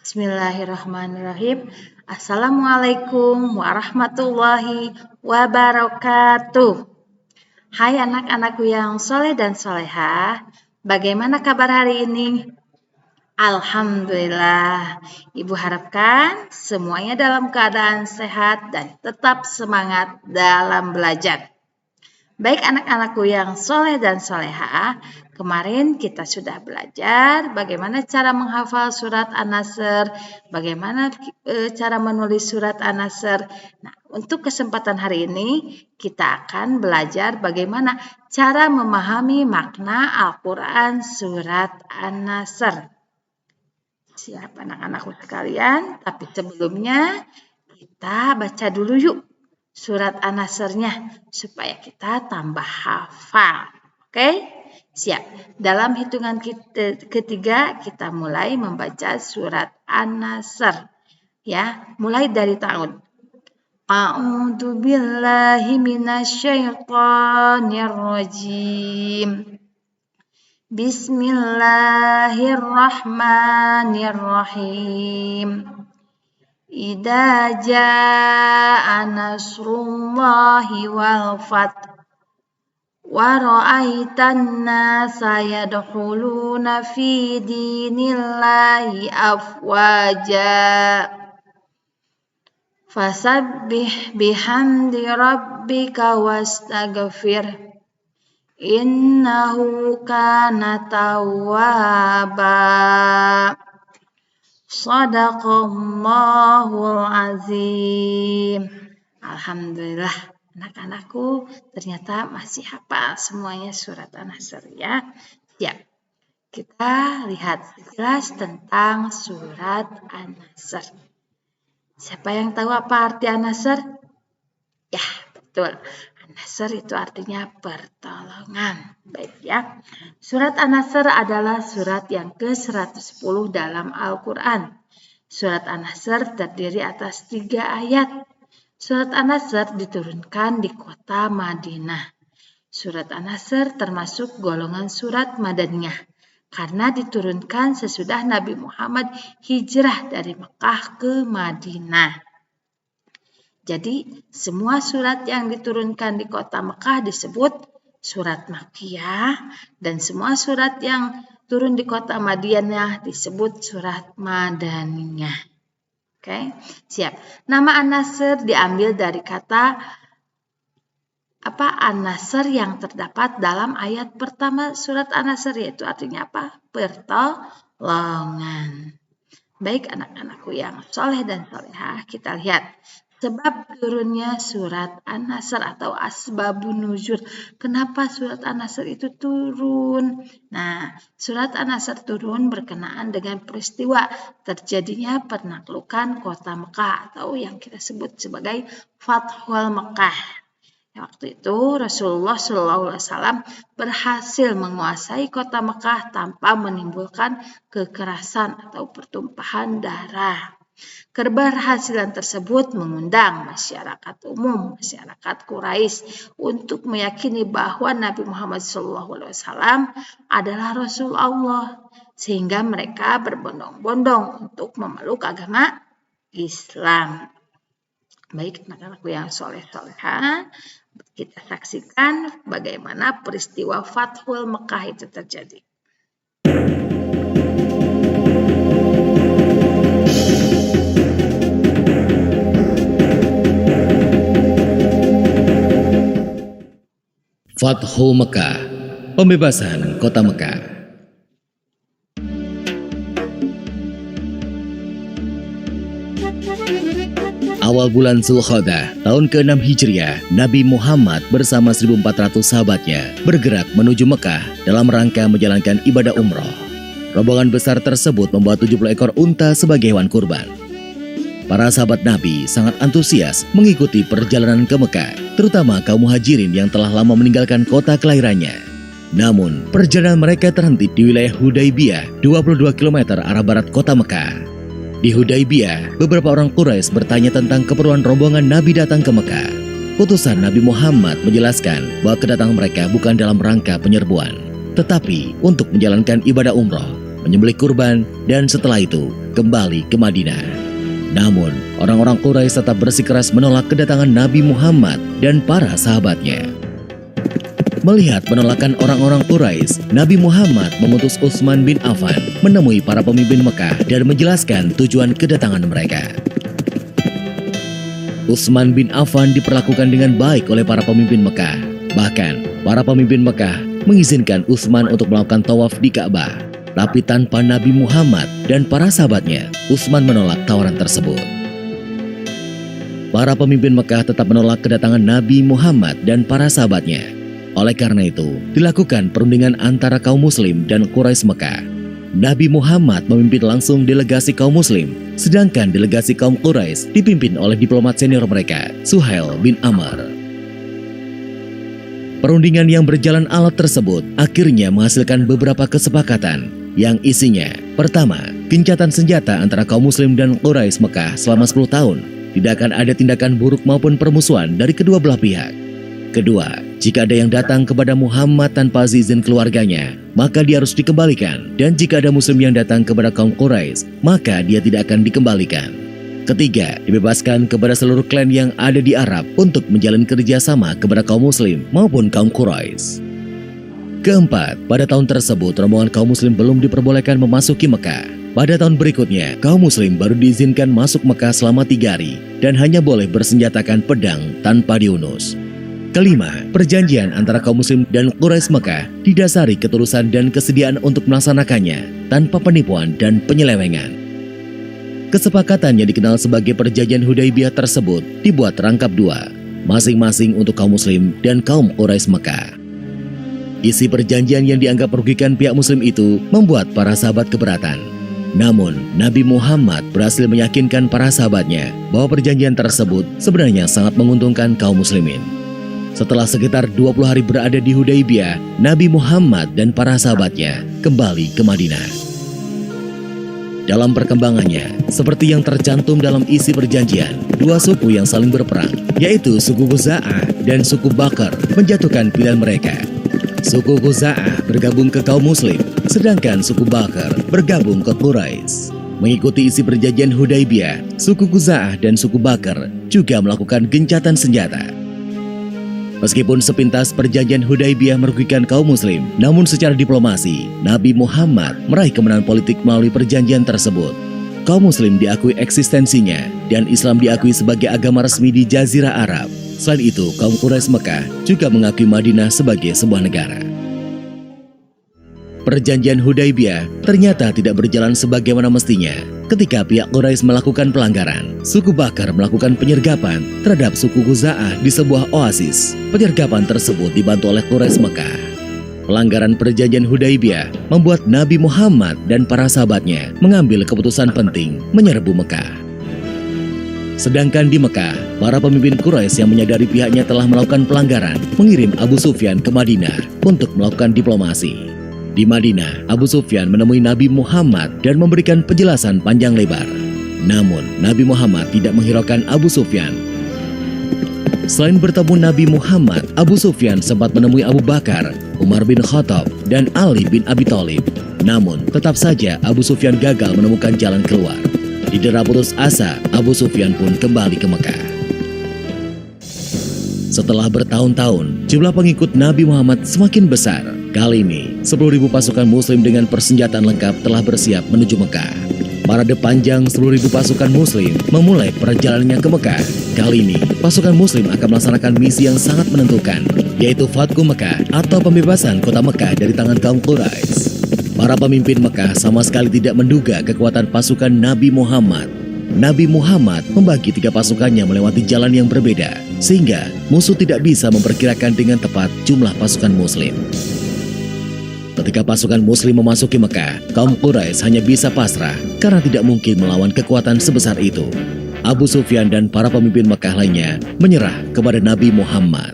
Bismillahirrahmanirrahim. Assalamualaikum warahmatullahi wabarakatuh. Hai anak-anakku yang soleh dan solehah, bagaimana kabar hari ini? Alhamdulillah, Ibu harapkan semuanya dalam keadaan sehat dan tetap semangat dalam belajar. Baik anak-anakku yang soleh dan solehah, kemarin kita sudah belajar bagaimana cara menghafal surat An-Nasr, bagaimana cara menulis surat An-Nasr. Nah, untuk kesempatan hari ini kita akan belajar bagaimana cara memahami makna Al-Quran surat An-Nasr. Siap anak-anakku sekalian, tapi sebelumnya kita baca dulu yuk surat An-Nasrnya supaya kita tambah hafal. Oke? Siap. Dalam hitungan ketiga kita mulai membaca surat An-Nasr. Ya, mulai dari tahun. A'udzu billahi minasyaitonir rajim. Bismillahirrahmanirrahim. Idza jaa nasrullahi wal fath wa ra'aitan nasa yadkhuluna fi dinillahi afwaja fasabbih bihamdi rabbika wastaghfir innahu kana tawwaba. Shadaqallahul azim. Alhamdulillah, anak-anakku ternyata masih hafal semuanya surat An-Nasr ya. Siap. Kita lihat sekilas tentang surat An-Nasr. Siapa yang tahu apa arti An-Nasr? Ya, betul. An-Nasr itu artinya pertolongan. Baik ya. Surat An-Nasr adalah surat yang ke-110 dalam Al-Quran. Surat An-Nasr terdiri atas 3 ayat. Surat An-Nasr diturunkan di kota Madinah. Surat An-Nasr termasuk golongan surat Madaniyah karena diturunkan sesudah Nabi Muhammad hijrah dari Mekah ke Madinah. Jadi, semua surat yang diturunkan di kota Mekah disebut surat Makkiyah dan semua surat yang turun di kota Madinah disebut surat Madaniyah. Oke, siap. Nama An-Nasr diambil dari kata An-Nasr yang terdapat dalam ayat pertama surat An-Nasr, yaitu artinya apa? Pertolongan. Baik anak-anakku yang soleh dan solehah, kita lihat sebab turunnya surat An-Nasr atau asbabun nuzul. Kenapa surat An-Nasr itu turun? Nah, surat An-Nasr turun berkenaan dengan peristiwa terjadinya penaklukan kota Mekah atau yang kita sebut sebagai Fathul Mekah. Waktu itu Rasulullah SAW berhasil menguasai kota Mekah tanpa menimbulkan kekerasan atau pertumpahan darah. Keberhasilan tersebut mengundang masyarakat umum, masyarakat Quraisy untuk meyakini bahwa Nabi Muhammad SAW adalah Rasul Allah, sehingga mereka berbondong-bondong untuk memeluk agama Islam. Baik anak-anakku yang soleh-solehah, kita saksikan bagaimana peristiwa Fathul Mekah itu terjadi. Fathul Mekah, pembebasan kota Mekah. Awal bulan Zulkhodah, tahun ke-6 Hijriah, Nabi Muhammad bersama 1.400 sahabatnya bergerak menuju Mekah dalam rangka menjalankan ibadah umroh. Rombongan besar tersebut membawa 70 ekor unta sebagai hewan kurban. Para sahabat Nabi sangat antusias mengikuti perjalanan ke Mekah, terutama kaum muhajirin yang telah lama meninggalkan kota kelahirannya. Namun, perjalanan mereka terhenti di wilayah Hudaybiyah, 22 km arah barat kota Mekah. Di Hudaybiyah, beberapa orang Quraisy bertanya tentang keperluan rombongan Nabi datang ke Mekah. Utusan Nabi Muhammad menjelaskan bahwa kedatangan mereka bukan dalam rangka penyerbuan, tetapi untuk menjalankan ibadah umroh, menyembelih kurban, dan setelah itu kembali ke Madinah. Namun, orang-orang Quraisy tetap bersikeras menolak kedatangan Nabi Muhammad dan para sahabatnya. Melihat penolakan orang-orang Quraisy, Nabi Muhammad mengutus Utsman bin Affan menemui para pemimpin Mekah dan menjelaskan tujuan kedatangan mereka. Utsman bin Affan diperlakukan dengan baik oleh para pemimpin Mekah. Bahkan, para pemimpin Mekah mengizinkan Utsman untuk melakukan tawaf di Ka'bah. Tapi tanpa Nabi Muhammad dan para sahabatnya, Utsman menolak tawaran tersebut. Para pemimpin Mekah tetap menolak kedatangan Nabi Muhammad dan para sahabatnya. Oleh karena itu, dilakukan perundingan antara kaum Muslim dan Quraisy Mekah. Nabi Muhammad memimpin langsung delegasi kaum Muslim, sedangkan delegasi kaum Quraisy dipimpin oleh diplomat senior mereka, Suhail bin Amr. Perundingan yang berjalan alot tersebut akhirnya menghasilkan beberapa kesepakatan yang isinya: pertama, gencatan senjata antara kaum Muslim dan Quraisy Mekah selama 10 tahun. Tidak akan ada tindakan buruk maupun permusuhan dari kedua belah pihak. Kedua, jika ada yang datang kepada Muhammad tanpa izin keluarganya, maka dia harus dikembalikan. Dan jika ada Muslim yang datang kepada kaum Quraisy, maka dia tidak akan dikembalikan. Ketiga, dibebaskan kepada seluruh klan yang ada di Arab untuk menjalin kerjasama kepada kaum Muslim maupun kaum Quraisy. Keempat, pada tahun tersebut rombongan kaum Muslim belum diperbolehkan memasuki Mekah. Pada tahun berikutnya, kaum Muslim baru diizinkan masuk Mekah selama 3 hari dan hanya boleh bersenjatakan pedang tanpa diunus. Kelima, perjanjian antara kaum Muslim dan Quraisy Mekah didasari ketulusan dan kesediaan untuk melaksanakannya tanpa penipuan dan penyelewengan. Kesepakatan yang dikenal sebagai Perjanjian Hudaibiyah tersebut dibuat rangkap 2, masing-masing untuk kaum Muslim dan kaum Quraisy Mekah. Isi perjanjian yang dianggap merugikan pihak Muslim itu membuat para sahabat keberatan. Namun, Nabi Muhammad berhasil meyakinkan para sahabatnya bahwa perjanjian tersebut sebenarnya sangat menguntungkan kaum Muslimin. Setelah sekitar 20 hari berada di Hudaibiyah, Nabi Muhammad dan para sahabatnya kembali ke Madinah. Dalam perkembangannya, seperti yang tercantum dalam isi perjanjian, 2 suku yang saling berperang, yaitu suku Khuza'ah dan suku Bakr, menjatuhkan pilihan mereka. Suku Khuza'ah bergabung ke kaum Muslim, sedangkan suku Bakr bergabung ke Quraisy. Mengikuti isi perjanjian Hudaibiyah, suku Khuza'ah dan suku Bakr juga melakukan gencatan senjata. Meskipun sepintas perjanjian Hudaibiyah merugikan kaum Muslim, namun secara diplomasi, Nabi Muhammad meraih kemenangan politik melalui perjanjian tersebut. Kaum Muslim diakui eksistensinya dan Islam diakui sebagai agama resmi di Jazirah Arab. Selain itu, kaum Quraisy Mekah juga mengakui Madinah sebagai sebuah negara. Perjanjian Hudaibiyah ternyata tidak berjalan sebagaimana mestinya. Ketika pihak Quraisy melakukan pelanggaran, suku Bakar melakukan penyergapan terhadap suku Khuza'ah di sebuah oasis. Penyergapan tersebut dibantu oleh Quraisy Mekah. Pelanggaran perjanjian Hudaibiyah membuat Nabi Muhammad dan para sahabatnya mengambil keputusan penting menyerbu Mekah. Sedangkan di Mekah, para pemimpin Quraisy yang menyadari pihaknya telah melakukan pelanggaran mengirim Abu Sufyan ke Madinah untuk melakukan diplomasi. Di Madinah, Abu Sufyan menemui Nabi Muhammad dan memberikan penjelasan panjang lebar. Namun, Nabi Muhammad tidak menghiraukan Abu Sufyan. Selain bertemu Nabi Muhammad, Abu Sufyan sempat menemui Abu Bakar, Umar bin Khattab, dan Ali bin Abi Thalib. Namun, tetap saja Abu Sufyan gagal menemukan jalan keluar. Didera putus asa, Abu Sufyan pun kembali ke Mekah. Setelah bertahun-tahun, jumlah pengikut Nabi Muhammad semakin besar. Kali ini, 10.000 pasukan Muslim dengan persenjataan lengkap telah bersiap menuju Mekah. Parade panjang 10.000 pasukan Muslim memulai perjalanannya ke Mekah. Kali ini, pasukan Muslim akan melaksanakan misi yang sangat menentukan, yaitu Fathu Mekah atau pembebasan kota Mekah dari tangan kaum Quraisy. Para pemimpin Mekah sama sekali tidak menduga kekuatan pasukan Nabi Muhammad. Nabi Muhammad membagi 3 pasukannya melewati jalan yang berbeda, sehingga musuh tidak bisa memperkirakan dengan tepat jumlah pasukan Muslim. Ketika pasukan Muslim memasuki Mekah, kaum Quraisy hanya bisa pasrah karena tidak mungkin melawan kekuatan sebesar itu. Abu Sufyan dan para pemimpin Mekah lainnya menyerah kepada Nabi Muhammad.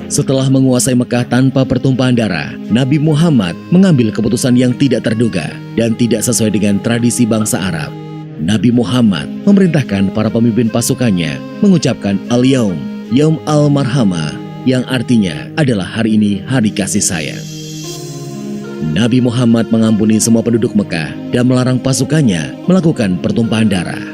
Setelah menguasai Mekah tanpa pertumpahan darah, Nabi Muhammad mengambil keputusan yang tidak terduga dan tidak sesuai dengan tradisi bangsa Arab. Nabi Muhammad memerintahkan para pemimpin pasukannya mengucapkan Al-Yaum, Yaum Al-Marhamah, yang artinya adalah hari ini hari kasih sayang. Nabi Muhammad mengampuni semua penduduk Mekah dan melarang pasukannya melakukan pertumpahan darah.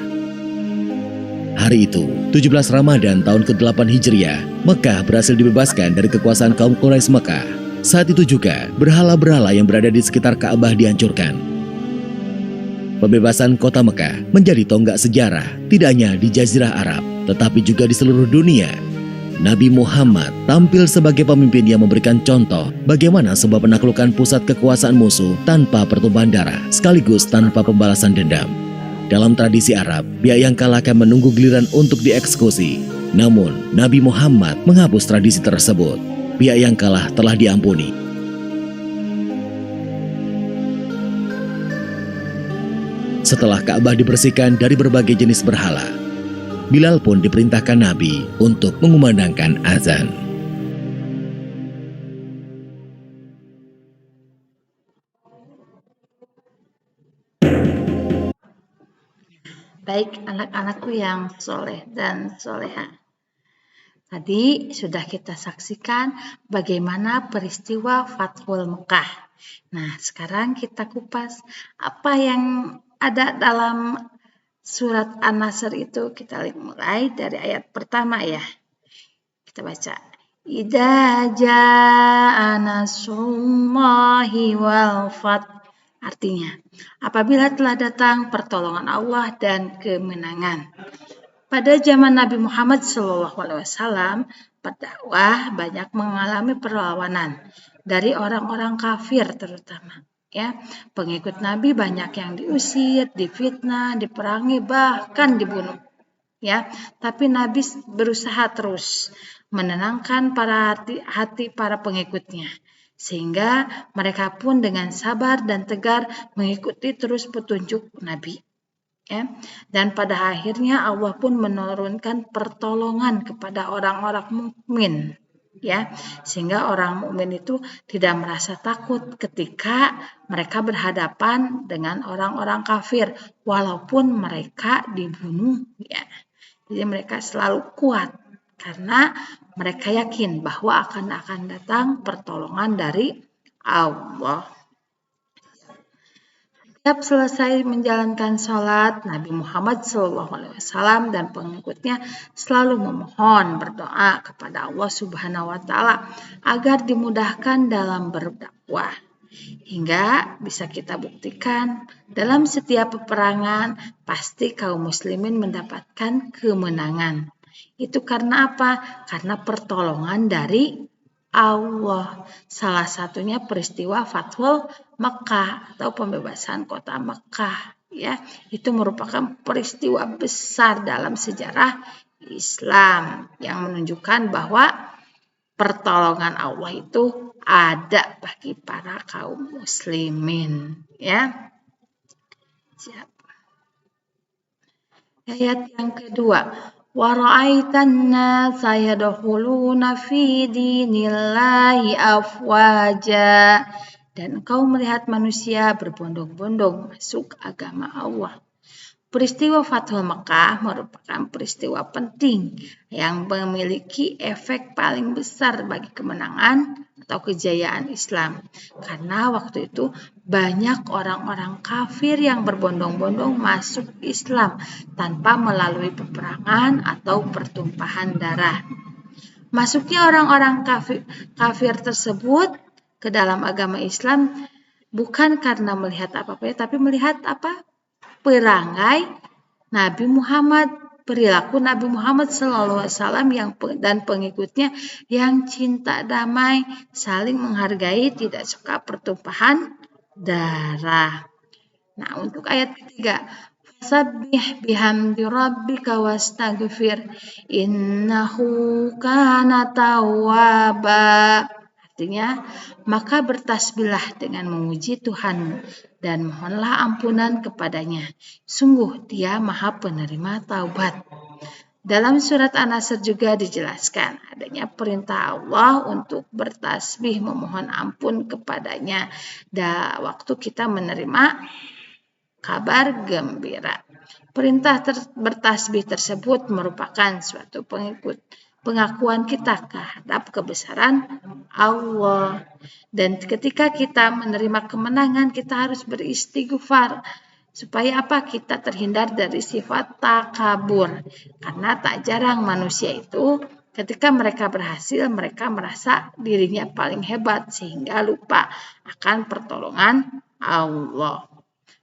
Hari itu, 17 Ramadan tahun ke-8 Hijriah, Mekah berhasil dibebaskan dari kekuasaan kaum Quraisy Mekah. Saat itu juga, berhala-berhala yang berada di sekitar Ka'bah dihancurkan. Pembebasan kota Mekah menjadi tonggak sejarah, tidak hanya di Jazirah Arab, tetapi juga di seluruh dunia. Nabi Muhammad tampil sebagai pemimpin yang memberikan contoh bagaimana sebuah penaklukan pusat kekuasaan musuh tanpa pertumpahan darah, sekaligus tanpa pembalasan dendam. Dalam tradisi Arab, pihak yang kalah akan menunggu giliran untuk dieksekusi. Namun, Nabi Muhammad menghapus tradisi tersebut. Pihak yang kalah telah diampuni. Setelah Ka'bah dibersihkan dari berbagai jenis berhala, Bilal pun diperintahkan Nabi untuk mengumandangkan azan. Baik anak-anakku yang soleh dan soleha. Tadi sudah kita saksikan bagaimana peristiwa Fathul Mekah. Nah, sekarang kita kupas apa yang ada dalam surat An-Nasr itu. Kita mulai dari ayat pertama ya. Kita baca. Idza jaa nasrullahi wal fath. Artinya, apabila telah datang pertolongan Allah dan kemenangan. Pada zaman Nabi Muhammad SAW, berdakwah banyak mengalami perlawanan dari orang-orang kafir terutama. Ya, pengikut Nabi banyak yang diusir, difitnah, diperangi, bahkan dibunuh. Ya, tapi Nabi berusaha terus menenangkan hati para pengikutnya, sehingga mereka pun dengan sabar dan tegar mengikuti terus petunjuk Nabi. Ya, dan pada akhirnya Allah pun menurunkan pertolongan kepada orang-orang mukmin, ya, sehingga orang mukmin itu tidak merasa takut ketika mereka berhadapan dengan orang-orang kafir, walaupun mereka dibunuh, ya. Jadi mereka selalu kuat karena mereka yakin bahwa akan datang pertolongan dari Allah. Setiap selesai menjalankan sholat, Nabi Muhammad SAW dan pengikutnya selalu memohon berdoa kepada Allah Subhanahu wa Ta'ala agar dimudahkan dalam berdakwah. Hingga bisa kita buktikan dalam setiap peperangan pasti kaum muslimin mendapatkan kemenangan. Itu karena apa? Karena pertolongan dari Allah. Salah satunya peristiwa Fathul Mekah atau pembebasan kota Mekah, ya. Itu merupakan peristiwa besar dalam sejarah Islam yang menunjukkan bahwa pertolongan Allah itu ada bagi para kaum muslimin, ya. Siap. Ayat yang kedua. Wara'aitan nasa yadkhuluna fi dinillahi afwaja. Dan engkau melihat manusia berbondong-bondong masuk agama Allah. Peristiwa Fathul Mekah merupakan peristiwa penting yang memiliki efek paling besar bagi kemenangan atau kejayaan Islam. Karena waktu itu banyak orang-orang kafir yang berbondong-bondong masuk Islam tanpa melalui peperangan atau pertumpahan darah. Masuknya orang-orang kafir tersebut ke dalam agama Islam bukan karena melihat apa-apa, tapi melihat apa? Perangai Nabi Muhammad, perilaku Nabi Muhammad SAW dan pengikutnya yang cinta damai, saling menghargai, tidak suka pertumpahan darah. Nah, untuk ayat ketiga, fasabbih bihamdi rabbika wastaghfir innahu kana tawwaba. Artinya, maka bertasbihlah dengan memuji Tuhan dan mohonlah ampunan kepadanya. Sungguh dia maha penerima taubat. Dalam surat An-Nasr juga dijelaskan adanya perintah Allah untuk bertasbih memohon ampun kepadanya waktu kita menerima kabar gembira. Perintah bertasbih tersebut merupakan suatu pengakuan kita terhadap kebesaran Allah. Dan ketika kita menerima kemenangan, kita harus beristighfar. Supaya apa? Kita terhindar dari sifat takabur. Karena tak jarang manusia itu ketika mereka berhasil, mereka merasa dirinya paling hebat sehingga lupa akan pertolongan Allah.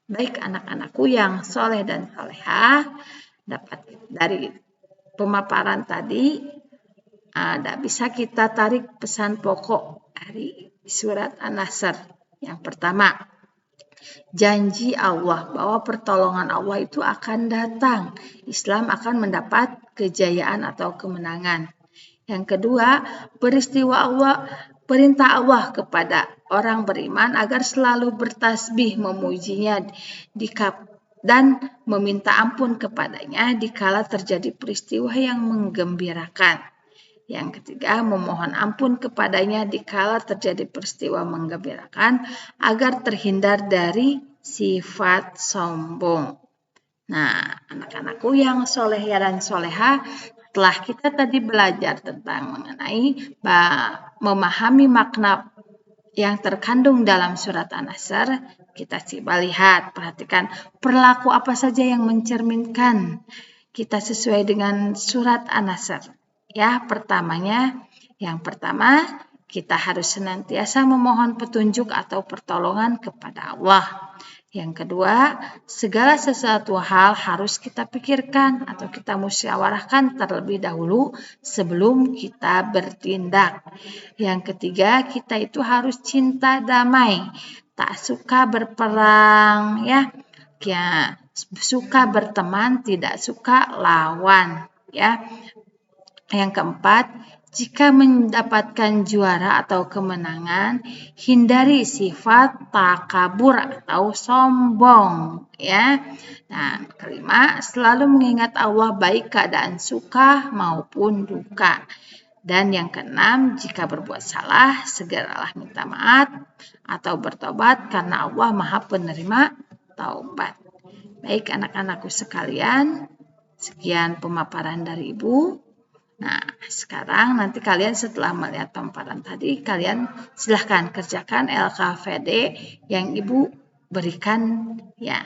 Baik anak-anakku yang soleh dan solehah, dapat dari pemaparan tadi, tidak bisa kita tarik pesan pokok dari surat An-Nasr. Yang pertama, janji Allah bahwa pertolongan Allah itu akan datang. Islam akan mendapat kejayaan atau kemenangan. Yang kedua, perintah Allah kepada orang beriman agar selalu bertasbih memujinya dan meminta ampun kepadanya dikala terjadi peristiwa yang menggembirakan. Yang ketiga, memohon ampun kepadanya dikala terjadi peristiwa menggembirakan agar terhindar dari sifat sombong. Nah, anak-anakku yang soleh dan soleha, setelah kita tadi belajar tentang mengenai memahami makna yang terkandung dalam surat An-Nasr, kita coba lihat, perhatikan perilaku apa saja yang mencerminkan kita sesuai dengan surat An-Nasr. Ya, yang pertama, kita harus senantiasa memohon petunjuk atau pertolongan kepada Allah. Yang kedua, segala sesuatu hal harus kita pikirkan atau kita musyawarahkan terlebih dahulu sebelum kita bertindak. Yang ketiga, kita itu harus cinta damai, tak suka berperang, ya suka berteman, tidak suka lawan, ya. Yang keempat, jika mendapatkan juara atau kemenangan, hindari sifat takabur atau sombong, ya. Dan kelima, selalu mengingat Allah baik keadaan suka maupun duka. Dan yang keenam, jika berbuat salah, segeralah minta maaf atau bertobat karena Allah Maha Penerima taubat. Baik anak-anakku sekalian, sekian pemaparan dari Ibu. Nah, sekarang nanti kalian setelah melihat pemaparan tadi, kalian silahkan kerjakan LKVD yang Ibu berikan ya.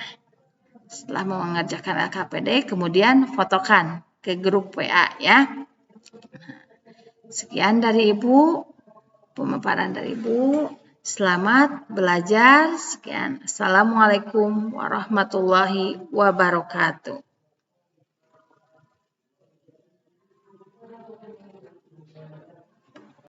Setelah mengerjakan LKVD, kemudian fotokan ke grup WA ya. Sekian dari Ibu, pemaparan dari Ibu. Selamat belajar. Sekian. Assalamualaikum warahmatullahi wabarakatuh.